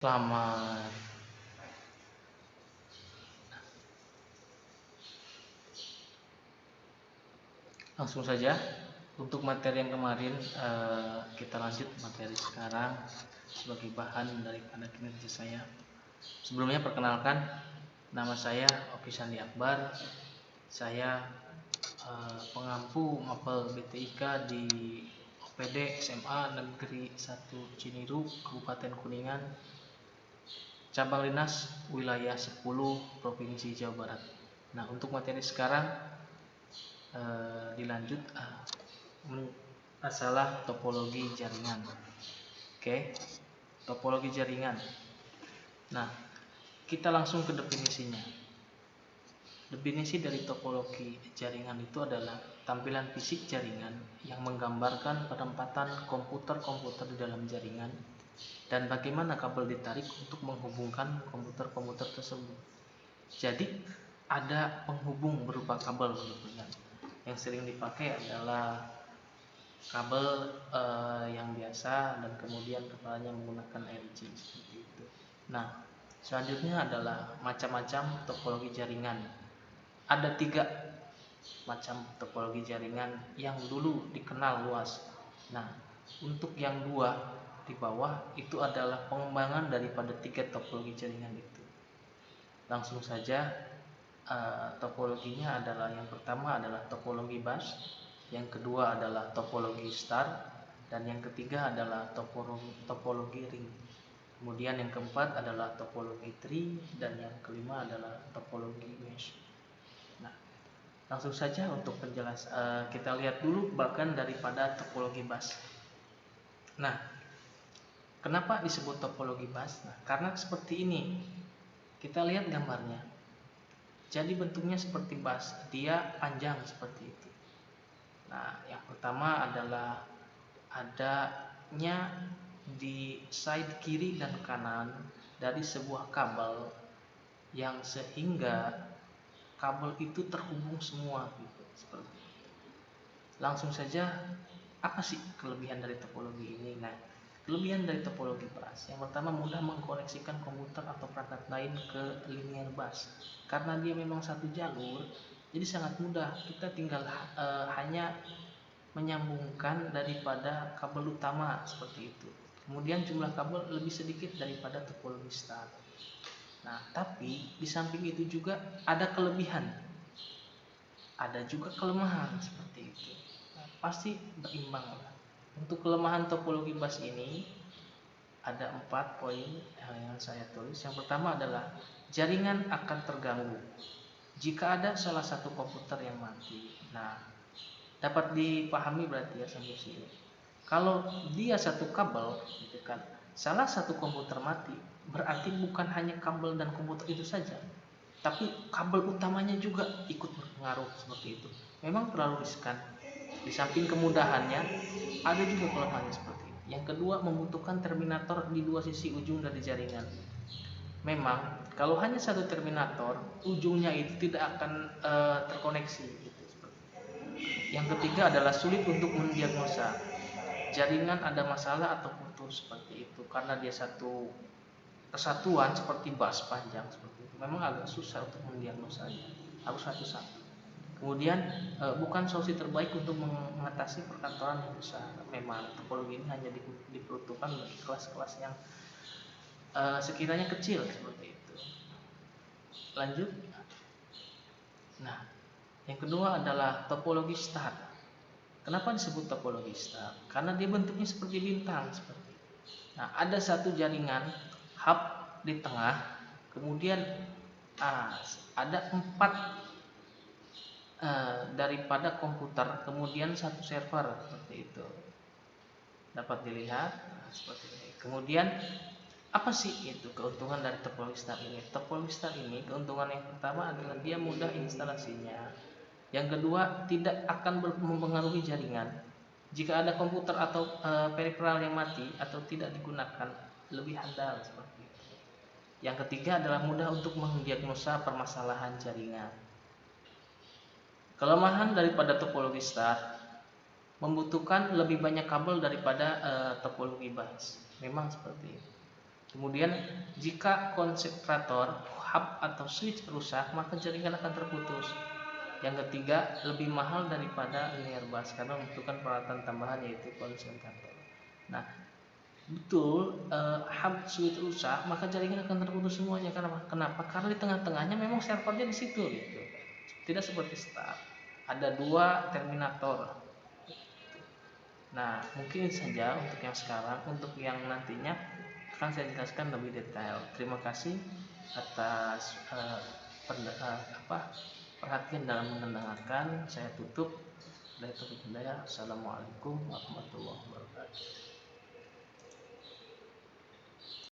Selamat. Langsung saja untuk materi yang kemarin, kita lanjut materi sekarang sebagai bahan daripada kinerja saya. Sebelumnya perkenalkan, nama saya Oki Sandi Akbar. Saya pengampu mapel BTIK di OPD SMA Negeri 1 Ciniruk, Kabupaten Kuningan, cabang dinas wilayah 10 Provinsi Jawa Barat. Nah, untuk materi sekarang dilanjut masalah topologi jaringan. Oke, topologi jaringan. Nah, kita langsung ke definisinya. Definisi dari topologi jaringan itu adalah tampilan fisik jaringan yang menggambarkan penempatan komputer-komputer di dalam jaringan dan bagaimana kabel ditarik untuk menghubungkan komputer-komputer tersebut. Jadi ada penghubung berupa kabel gitu kan. Yang sering dipakai adalah kabel yang biasa dan kemudian kepalanya menggunakan RG seperti itu. Nah, selanjutnya adalah macam-macam topologi jaringan. Ada 3 macam topologi jaringan yang dulu dikenal luas. Nah, untuk yang 2 di bawah itu adalah pengembangan daripada 3 topologi jaringan itu. Langsung saja, topologinya adalah yang pertama adalah topologi bus, yang kedua adalah topologi star, dan yang ketiga adalah topologi ring. Kemudian yang keempat adalah topologi tree, dan yang kelima adalah topologi mesh. Nah, langsung saja untuk penjelasan, kita lihat dulu bahkan daripada topologi bus. Nah, kenapa disebut topologi bus? Nah, karena seperti ini. Kita lihat gambarnya. Jadi bentuknya seperti bus, dia panjang seperti itu. Nah, yang pertama adalah adanya di side kiri dan kanan dari sebuah kabel yang sehingga kabel itu terhubung semua gitu, seperti itu. Langsung saja, apa sih kelebihan dari topologi ini? Nah, kelebihan dari topologi bus yang pertama mudah mengkoneksikan komputer atau perangkat lain ke linear bus. Karena dia memang satu jalur, jadi sangat mudah. Kita tinggal hanya menyambungkan daripada kabel utama seperti itu. Kemudian jumlah kabel lebih sedikit daripada topologi star. Nah, tapi di samping itu juga ada kelebihan, ada juga kelemahan seperti itu. Nah, pasti berimbang lah. Untuk kelemahan topologi bus ini ada 4 poin yang saya tulis. Yang pertama adalah jaringan akan terganggu jika ada salah satu komputer yang mati. Nah, dapat dipahami berarti ya sampai sini. Kalau dia satu kabel, gitu kan, salah satu komputer mati, berarti bukan hanya kabel dan komputer itu saja, tapi kabel utamanya juga ikut berpengaruh seperti itu. Memang terlalu riskan. Di samping kemudahannya, ada juga kelemahannya seperti itu. Yang kedua, membutuhkan terminator di 2 sisi ujung dari jaringan. Memang kalau hanya satu terminator, ujungnya itu tidak akan terkoneksi gitu. Yang ketiga adalah sulit untuk mendiagnosa jaringan ada masalah atau putus seperti itu, karena dia satu kesatuan seperti bus panjang seperti itu. Memang agak susah untuk mendiagnosanya, harus satu-satu. Kemudian bukan solusi terbaik untuk mengatasi perkantoran yang besar. Memang topologi ini hanya diperuntukkan bagi kelas-kelas yang sekiranya kecil seperti itu. Lanjut. Nah, yang kedua adalah topologi star. Kenapa disebut topologi star? Karena dia bentuknya seperti bintang seperti itu. Nah, ada satu jaringan hub di tengah, kemudian ada 4 daripada komputer, kemudian satu server seperti itu. Dapat dilihat seperti ini. Kemudian apa sih itu keuntungan dari topologi star ini? Topologi star ini keuntungan yang pertama adalah dia mudah instalasinya. Yang kedua, tidak akan mempengaruhi jaringan. Jika ada komputer atau peripheral yang mati atau tidak digunakan, lebih handal seperti itu. Yang ketiga adalah mudah untuk mendiagnosa permasalahan jaringan. Kelemahan daripada topologi star membutuhkan lebih banyak kabel daripada topologi bus. Memang seperti itu. Kemudian jika konsentrator, hub atau switch rusak, maka jaringan akan terputus. Yang ketiga, lebih mahal daripada linear bus karena membutuhkan peralatan tambahan yaitu konsentrator. Nah, betul, hub switch rusak, maka jaringan akan terputus semuanya. Kenapa? Karena di tengah-tengahnya memang servernya di situ gitu. Tidak seperti start. Ada dua terminator. Nah, mungkin saja untuk yang sekarang, untuk yang nantinya akan saya jelaskan lebih detail. Terima kasih atas perhatian dalam mendengarkan. Saya tutup. Assalamualaikum warahmatullahi wabarakatuh.